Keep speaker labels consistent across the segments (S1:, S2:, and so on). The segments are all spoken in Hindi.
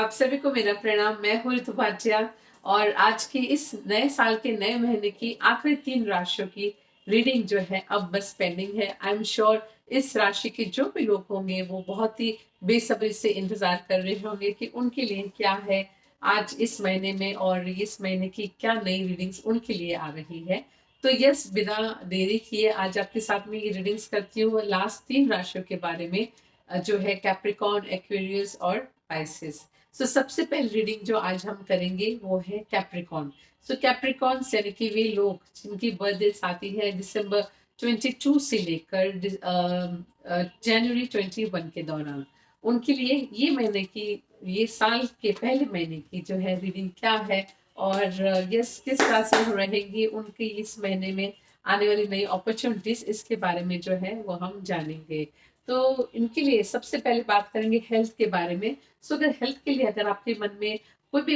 S1: आप सभी को मेरा प्रणाम। मैं हूँ ऋतु भाटिया और आज की इस नए साल के नए महीने की आखिरी 3 राशियों की रीडिंग जो है अब बस पेंडिंग है। आई एम श्योर इस राशि के जो भी लोग होंगे वो बहुत ही बेसब्री से इंतजार कर रहे होंगे कि उनके लिए क्या है आज इस महीने में और इस महीने की क्या नई रीडिंग्स उनके लिए आ रही है। तो यस, बिना देरी किए आज आपके साथ में ये रीडिंग्स करती हूँ लास्ट 3 राशियों के बारे में, जो है कैप्रिकॉर्न, एक्वेरियस और पाइसेस। सो सबसे पहले रीडिंग जो आज हम करेंगे वो है कैप्रिकॉर्न। सो कैप्रिकॉर्न यानी कि वे लोग जिनकी बर्थडे आती है दिसंबर 22 से लेकर जनवरी 21 के दौरान, उनके लिए ये महीने की, ये साल के पहले महीने की जो है रीडिंग क्या है और यस किस तरह से रहेंगी उनकी इस महीने में आने वाली नई अपॉर्चुनिटीज, इसके बारे में जो है वो हम जानेंगे। तो इनके लिए सबसे पहले बात करेंगे हेल्थ के बारे में। सो अगर हेल्थ के लिए अगर आपके मन में कोई भी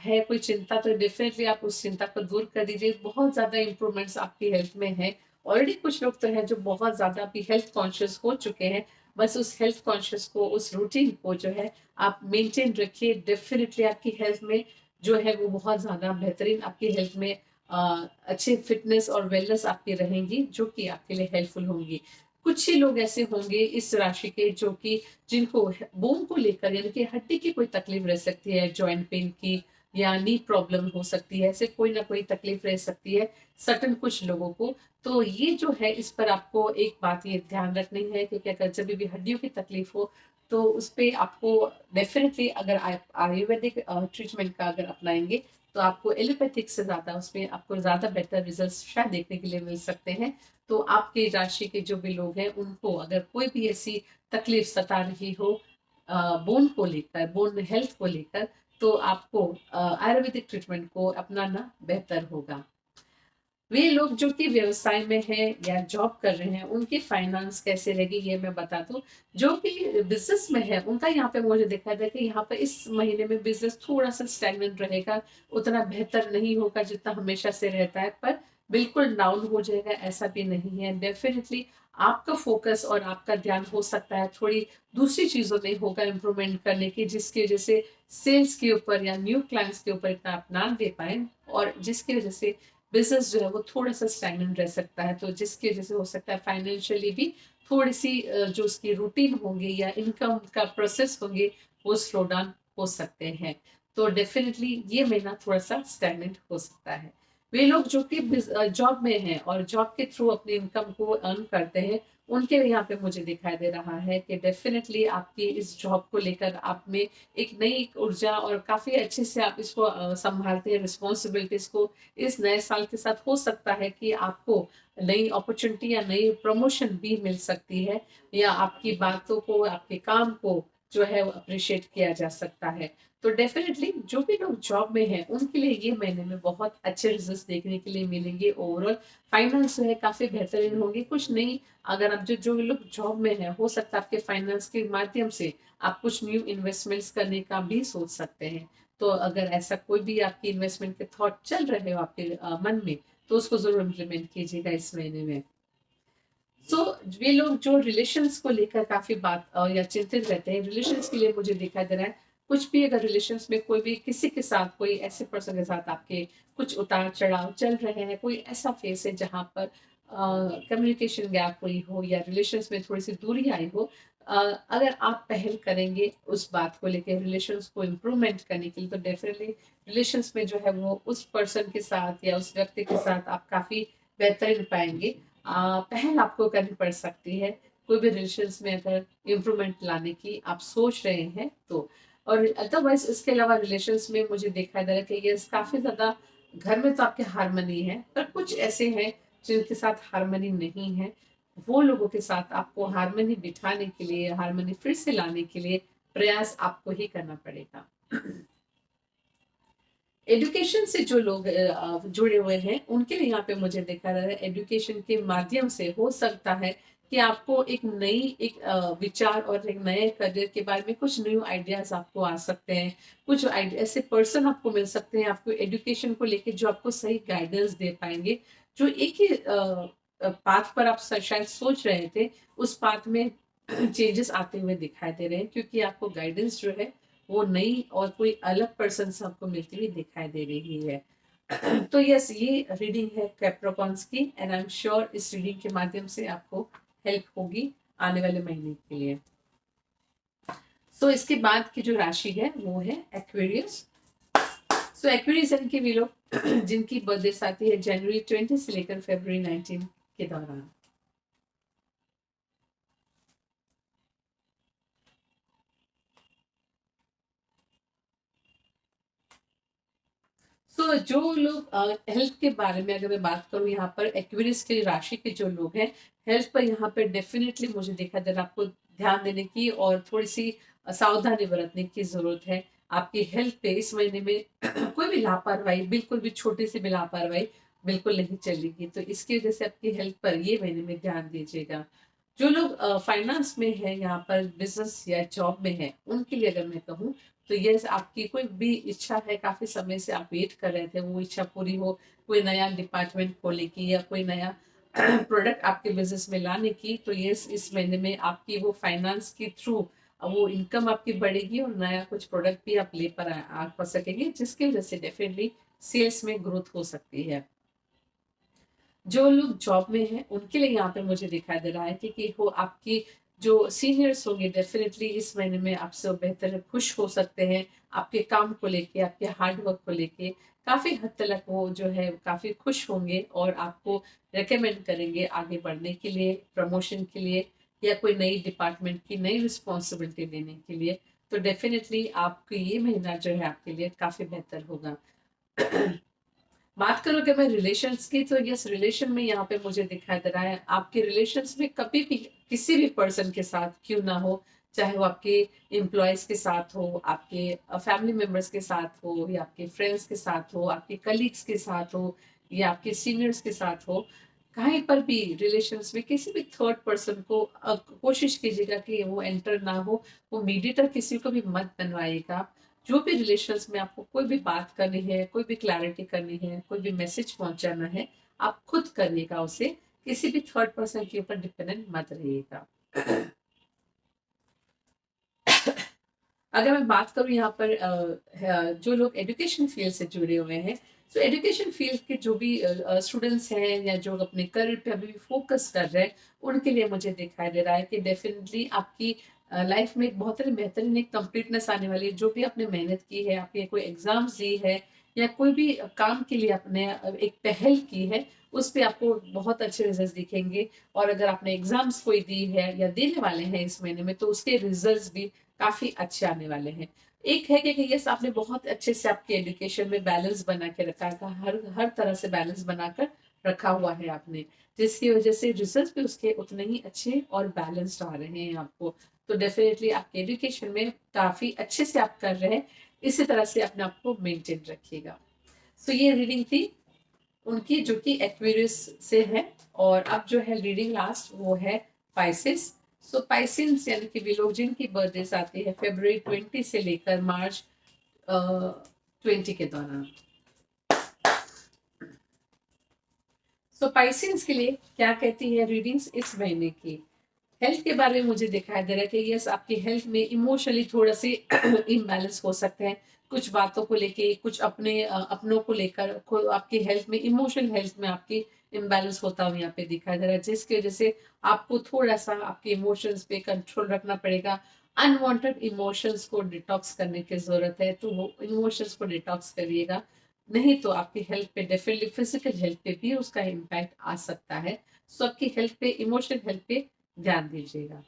S1: है कोई चिंता, तो डेफिनेटली आप उस चिंता को दूर कर दीजिए। बहुत ज्यादा इंप्रूवमेंट्स आपकी हेल्थ में है। ऑलरेडी कुछ लोग तो हैं जो बहुत ज्यादा भी हेल्थ कॉन्शियस हो चुके हैं। बस उस हेल्थ कॉन्शियस को, उस रूटीन को जो है आप मेंटेन रखिए। डेफिनेटली आपकी हेल्थ में जो है वो बहुत ज्यादा बेहतरीन, आपकी हेल्थ में अच्छे फिटनेस और वेलनेस आपकी रहेंगी जो कि आपके लिए हेल्पफुल होंगी। कुछ ही लोग ऐसे होंगे इस राशि के जो कि जिनको बोन को लेकर यानी कि हड्डी की कोई तकलीफ रह सकती है, जॉइंट पेन की या नी प्रॉब्लम हो सकती है, ऐसे कोई ना कोई तकलीफ रह सकती है सर्टन कुछ लोगों को। तो ये जो है इस पर आपको एक बात ये ध्यान रखनी है, क्योंकि अगर जब भी हड्डियों की तकलीफ हो तो उस पर आपको डेफिनेटली, अगर आप आयुर्वेदिक ट्रीटमेंट का अगर अपनाएंगे तो आपको एलोपैथिक से ज्यादा उसमें आपको ज्यादा बेटर रिजल्ट शायद देखने के लिए मिल सकते हैं। तो आपके राशि के जो भी लोग हैं उनको अगर कोई भी ऐसी तकलीफ सता रही हो बोन को लेकर, बोन हेल्थ को लेकर, तो आपको आयुर्वेदिक ट्रीटमेंट को अपनाना बेहतर होगा। वे लोग जो कि व्यवसाय में हैं या जॉब कर रहे हैं उनकी फाइनेंस कैसे रहेगी ये मैं बता दूं। जो कि बिजनेस में है उनका यहाँ पे मुझे देखा था कि यहाँ पे इस महीने में बिजनेस थोड़ा सा स्टैग्नेंट रहेगा, उतना बेहतर नहीं होगा जितना हमेशा से रहता है, पर बिल्कुल डाउन हो जाएगा ऐसा भी नहीं है। डेफिनेटली आपका फोकस और आपका ध्यान हो सकता है थोड़ी दूसरी चीजों में होगा इम्प्रूवमेंट करने की, जिसकी वजह से सेल्स के ऊपर या न्यू क्लाइंट्स के ऊपर इतना आप ना दे पाए और जिसकी वजह से बिजनेस जो है वो थोड़ा सा स्टैग्नेंट रह सकता है। तो जिसकी वजह से हो सकता है फाइनेंशियली भी थोड़ी सी जो उसकी रूटीन होंगी या इनकम का प्रोसेस होंगे वो स्लो डाउन हो सकते हैं। तो डेफिनेटली ये महीना थोड़ा सा स्टैग्नेंट हो सकता है। वे लोग जो कि जॉब में हैं और जॉब के थ्रू अपनी इनकम को अर्न करते हैं, उनके यहाँ पे मुझे दिखाई दे रहा है कि डेफिनेटली आपकी इस जॉब को लेकर आप में एक नई ऊर्जा और काफी अच्छे से आप इसको संभालते हैं रिस्पॉन्सिबिलिटीज को। इस नए साल के साथ हो सकता है कि आपको नई अपॉर्चुनिटी या नई प्रमोशन भी मिल सकती है, या आपकी बातों को, आपके काम को जो है अप्रिशिएट किया जा सकता है। तो डेफिनेटली जो भी लोग जॉब में हैं उनके लिए ये महीने में बहुत अच्छे रिजल्ट्स देखने के लिए मिलेंगे। ओवरऑल फाइनेंस जो है काफी बेहतरीन होंगे। कुछ नहीं, अगर आप जो लोग जॉब में है हो सकता है आपके फाइनेंस के माध्यम से आप कुछ न्यू इन्वेस्टमेंट्स करने का भी सोच सकते हैं। तो अगर ऐसा कोई भी आपकी इन्वेस्टमेंट के थॉट चल रहे हो आपके मन में, तो उसको जरूर इम्प्लीमेंट कीजिएगा इस महीने में। सो वे लोग जो रिलेशंस को लेकर काफी बात या चिंतित रहते हैं, रिलेशंस के लिए मुझे दिखाई दे रहा है कुछ भी, अगर रिलेशंस में कोई भी किसी के साथ, कोई ऐसे पर्सन के साथ आपके कुछ उतार चढ़ाव चल रहे हैं, कोई ऐसा फेस है जहां पर कम्युनिकेशन गैप हुई हो या रिलेशंस में थोड़ी सी दूरी आई हो, अगर आप पहल करेंगे उस बात को लेकर रिलेशंस को इम्प्रूवमेंट करने के लिए, तो डेफिनेटली रिलेशंस में जो है वो उस पर्सन के साथ या उस व्यक्ति के साथ आप काफी बेहतरीन पाएंगे। पहल आपको करनी पड़ सकती है कोई भी रिलेशंस में अगर इम्प्रूवमेंट लाने की आप सोच रहे हैं तो। और अदरवाइज इसके अलावा रिलेशंस में मुझे देखा जा रहा है कि ये काफी ज्यादा घर में तो आपके हारमोनी है, पर कुछ ऐसे हैं जिनके साथ हारमोनी नहीं है। वो लोगों के साथ आपको हारमोनी बिठाने के लिए, हारमोनी फिर से लाने के लिए प्रयास आपको ही करना पड़ेगा। एजुकेशन से जो लोग जुड़े हुए हैं उनके लिए यहाँ पे मुझे देखा जा रहा है एजुकेशन के माध्यम से हो सकता है कि आपको एक नई एक विचार और एक नए करियर के बारे में कुछ न्यू आइडियाज आपको आ सकते हैं। कुछ ऐसे पर्सन आपको मिल सकते हैं आपको एजुकेशन को लेके जो आपको सही गाइडेंस दे पाएंगे। जो एक ही पाथ पर आप शायद सोच रहे थे, उस पाथ में चेंजेस आते हुए दिखाई दे रहे हैं, क्योंकि आपको गाइडेंस जो है वो नई और कोई अलग पर्सन से आपको मिलती हुई दिखाई दे रही है। तो यस, ये रीडिंग है कैप्रिकॉर्न्स की, एंड आई एम श्योर इस रीडिंग के माध्यम से आपको हेल्प होगी आने वाले महीने के लिए। सो इसके बाद की जो राशि है वो है एक्वेरियस। सो एक्वेरियस यानी कि वे लोग जिनकी बर्थडे आती है जनवरी 20 से लेकर फरवरी 19 के दौरान। तो जो लोग हेल्थ के बारे में अगर मैं बात करूं, यहाँ पर एक्वेरियस की राशि के जो लोग हैं, हेल्थ पर यहाँ पर डेफिनेटली मुझे देखा जाए आपको ध्यान देने की और थोड़ी सी सावधानी बरतने की जरूरत है। आपकी हेल्थ पे इस महीने में कोई भी लापरवाही, बिल्कुल भी छोटी सी भी लापरवाही बिल्कुल नहीं चलेगी। तो इसकी वजह से आपकी हेल्थ पर ये महीने में ध्यान दीजिएगा। जो लोग फाइनेंस में है, यहाँ पर बिजनेस या जॉब में है, उनके लिए अगर मैं कहूँ तो ये आपकी कोई भी इच्छा है, काफी समय से आप वेट कर रहे थे वो इच्छा पूरी हो, कोई नया डिपार्टमेंट खोलने की या कोई नया प्रोडक्ट आपके बिजनेस में लाने की, तो ये इस महीने में आपकी वो फाइनेंस के थ्रू वो इनकम आपकी बढ़ेगी और नया कुछ प्रोडक्ट भी आप ले पर आ पा सकेंगे, जिसकी वजह से डेफिनेटली सेल्स में ग्रोथ हो सकती है। जो लोग जॉब में हैं उनके लिए यहाँ पे मुझे दिखाई दे रहा है कि वो आपकी जो सीनियर्स होंगे डेफिनेटली इस महीने में आपसे बेहतर खुश हो सकते हैं, आपके काम को लेके, आपके हार्ड वर्क को लेके काफी हद तक वो जो है काफी खुश होंगे और आपको रेकमेंड करेंगे आगे बढ़ने के लिए, प्रमोशन के लिए या कोई नई डिपार्टमेंट की नई रिस्पॉन्सिबिलिटी लेने के लिए। तो डेफिनेटली आपको ये महीना जो है आपके लिए काफी बेहतर होगा। बात करो कि मैं रिलेशंस की, तो यस, रिलेशन में यहाँ पे मुझे दिखाई दे रहा है आपके रिलेशंस में कभी भी किसी भी पर्सन के साथ क्यों ना हो, चाहे वो आपके एम्प्लॉयज के साथ हो, आपके फैमिली मेंबर्स के साथ हो, या आपके फ्रेंड्स के साथ हो, आपके कलीग्स के साथ हो, या आपके सीनियर्स के साथ हो, कहीं पर भी रिलेशंस में किसी भी थर्ड पर्सन को कोशिश कीजिएगा कि वो एंटर ना हो। वो मीडिएटर किसी को भी मत बनवाइएगा। जो भी रिलेशंस में आपको कोई भी बात करनी है, कोई भी क्लैरिटी करनी है, कोई भी मैसेज पहुंचाना है, आप खुद करिएगा उसे, किसी भी थर्ड पर्सन के ऊपर डिपेंडेंट मत रहिएगा। अगर मैं बात करूं यहाँ पर जो लोग एजुकेशन फील्ड से जुड़े हुए हैं, तो एजुकेशन फील्ड के जो भी स्टूडेंट्स हैं या जो अपने करियर पे अभी भी फोकस कर रहे हैं, उनके लिए मुझे दिखाई दे रहा है कि डेफिनेटली आपकी लाइफ में एक बहुत ही बेहतरीन एक कंप्लीटनेस आने वाली है। जो भी आपने मेहनत की है, आपने कोई एग्जाम्स दी है या कोई भी काम के लिए आपने एक पहल की है, उस पे आपको बहुत अच्छे रिजल्ट दिखेंगे। और अगर आपने एग्जाम्स कोई दी है या देने वाले हैं इस महीने में, तो उसके रिजल्ट्स भी काफी अच्छे आने वाले हैं। एक है कि यस, आपने बहुत अच्छे से आपके एजुकेशन में बैलेंस बना के रखा है, हर हर तरह से बैलेंस बनाकर रखा हुआ है आपने, जिसकी वजह से रिजल्ट भी उसके उतने ही अच्छे और बैलेंस्ड आ रहे हैं आपको। तो डेफिनेटली आपके एजुकेशन में काफी अच्छे से आप कर रहे हैं, इसी तरह से अपने आप को मेंटेन रखिएगा। सो ये रीडिंग थी उनकी जो कि एक्वेरियस से है। और अब जो है रीडिंग लास्ट वो है पाइसेस। सो पाइसेंस यानी कि वे लोग जिनकी बर्थडे आती है फरवरी 20 से लेकर मार्च 20 के दौरान। सो पाइसेंस के लिए क्या कहती है रीडिंग्स इस महीने की? हेल्थ के बारे में मुझे दिखाई दे रहा है कि यस, आपकी हेल्थ में इमोशनली थोड़ा सी इम्बैलेंस हो सकते हैं, कुछ बातों को लेके, कुछ अपनों को लेकर आपकी हेल्थ में, इमोशनल हेल्थ में आपकी इम्बैलेंस होता हुआ यहाँ पे दिखाई दे रहा है, जिसकी वजह से आपको थोड़ा सा आपके इमोशंस पे कंट्रोल रखना पड़ेगा। अनवांटेड इमोशंस को डिटॉक्स करने की जरूरत है, तो वो इमोशंस को डिटॉक्स करिएगा, नहीं तो आपकी हेल्थ पे डेफिनेटली फिजिकल हेल्थ पे भी उसका इम्पैक्ट आ सकता है। सो आपकी हेल्थ पे, इमोशनल हेल्थ पे ध्यान दीजिएगा।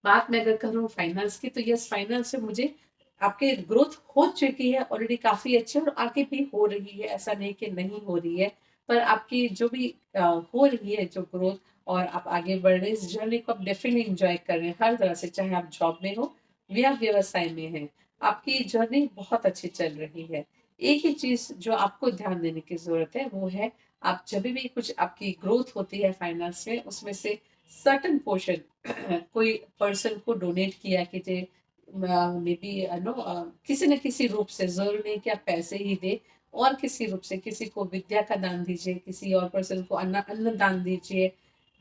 S1: बात मैं अगर करूँ फाइनेंस की, तो यस, फाइनेंस से मुझे आपके ग्रोथ हो चुकी है ऑलरेडी काफी अच्छे, और आगे भी हो रही है, ऐसा नहीं कि नहीं हो रही है। पर आपकी जो भी हो रही है जो ग्रोथ, और आप आगे बढ़ रहे हैं, इस जर्नी को आप डेफिनेटली एंजॉय कर रहे हैं हर तरह से, चाहे आप जॉब में हो या व्यवसाय में है, आपकी जर्नी बहुत अच्छी चल रही है। एक ही चीज जो आपको ध्यान देने की जरूरत है वो है, आप जब भी कुछ आपकी ग्रोथ होती है फाइनेंस में, उसमें से सर्टन पोर्शन कोई पर्सन को डोनेट किया कीजिए, मे बी नो, किसी न किसी रूप से, जरूर नहीं कि आप पैसे ही दे, और किसी रूप से किसी को विद्या का दान दीजिए, किसी और पर्सन को अन्न अन्न दान दीजिए,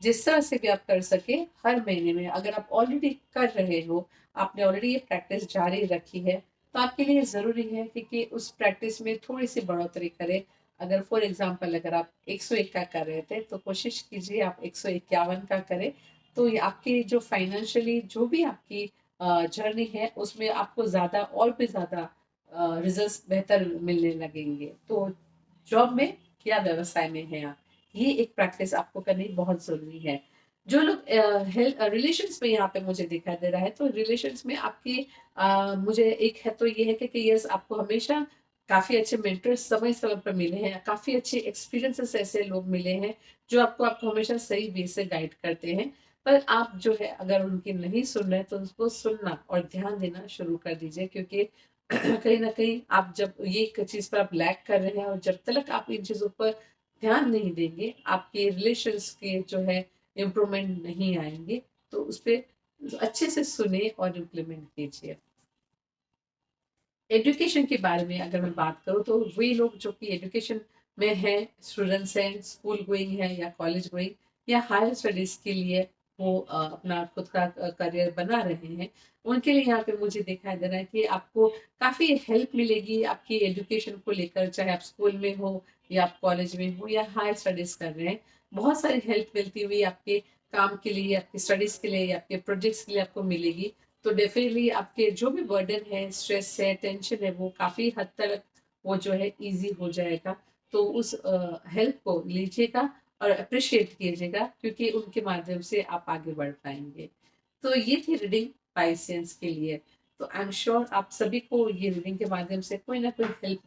S1: जिस तरह से भी आप कर सके हर महीने में, अगर आप ऑलरेडी कर रहे हो, आपने ऑलरेडी ये प्रैक्टिस जारी रखी है, तो आपके लिए ज़रूरी है कि उस प्रैक्टिस में थोड़ी सी बढ़ोतरी करें। अगर फॉर एग्जांपल अगर आप 101 का कर रहे थे, तो कोशिश कीजिए आप 151 का करें। तो ये आपकी जो फाइनेंशियली जो भी आपकी जर्नी है, उसमें आपको ज़्यादा और भी ज़्यादा रिजल्ट्स बेहतर मिलने लगेंगे। तो जॉब में या व्यवसाय में है आप, ये एक प्रैक्टिस आपको करनी बहुत ज़रूरी है। जो लोग रिलेशंस में यहाँ पे मुझे दिखाई दे रहा है, तो रिलेशंस में आपकी मुझे एक है तो ये है कि यस, आपको हमेशा काफ़ी अच्छे मेंटर्स समय समय पर मिले हैं, काफ़ी अच्छे एक्सपीरियंसेस ऐसे लोग मिले हैं जो आपको हमेशा सही वे से गाइड करते हैं। पर आप जो है अगर उनकी नहीं सुन रहे, तो उसको सुनना और ध्यान देना शुरू कर दीजिए, क्योंकि कहीं ना कहीं आप जब ये एक चीज़ पर आप लैक कर रहे हैं, और जब तक आप इन चीज़ों पर ध्यान नहीं देंगे, आपके रिलेशंस के जो है इम्प्रूवमेंट नहीं आएंगे। तो उस पर अच्छे से सुने और इम्प्लीमेंट कीजिए। एजुकेशन के बारे में अगर मैं बात करूँ, तो वही लोग जो कि एजुकेशन में है, स्टूडेंट्स हैं, स्कूल गोइंग है या कॉलेज गोइंग या हायर स्टडीज के लिए वो अपना खुद का करियर बना रहे हैं, उनके लिए यहाँ पे मुझे दिखाई दे रहा है कि आपको काफ़ी हेल्प मिलेगी आपकी एजुकेशन को लेकर, चाहे आप स्कूल में हो या आप कॉलेज में हो या हायर स्टडीज कर रहे हैं। बहुत सारी हेल्प मिलती हुई आपके काम के लिए, आपकी स्टडीज के लिए या आपके प्रोजेक्ट्स के लिए आपको मिलेगी। तो डेफिनेटली आपके जो भी बर्डन है, स्ट्रेस है, टेंशन है, वो काफ़ी हद तक वो जो है इजी हो जाएगा। तो उस हेल्प को लीजिएगा और अप्रिशिएट कीजिएगा, क्योंकि उनके माध्यम से आप आगे बढ़ पाएंगे। तो ये थी रीडिंग पाइसियंस के लिए। तो आई एम श्योर आप सभी को ये रीडिंग के माध्यम से कोई ना कोई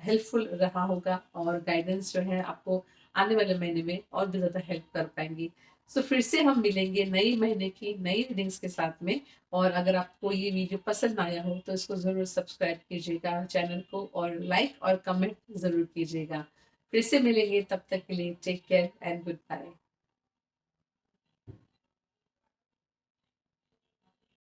S1: हेल्पफुल रहा होगा, और गाइडेंस जो है आपको आने वाले महीने में और भी ज़्यादा हेल्प कर पाएंगी। सो फिर से हम मिलेंगे नई महीने की नई रीडिंग्स के साथ में। और अगर आपको ये वीडियो पसंद आया हो, तो इसको ज़रूर सब्सक्राइब कीजिएगा चैनल को, और लाइक और कमेंट ज़रूर कीजिएगा। फिर से मिलेंगे, तब तक के लिए take care and good bye.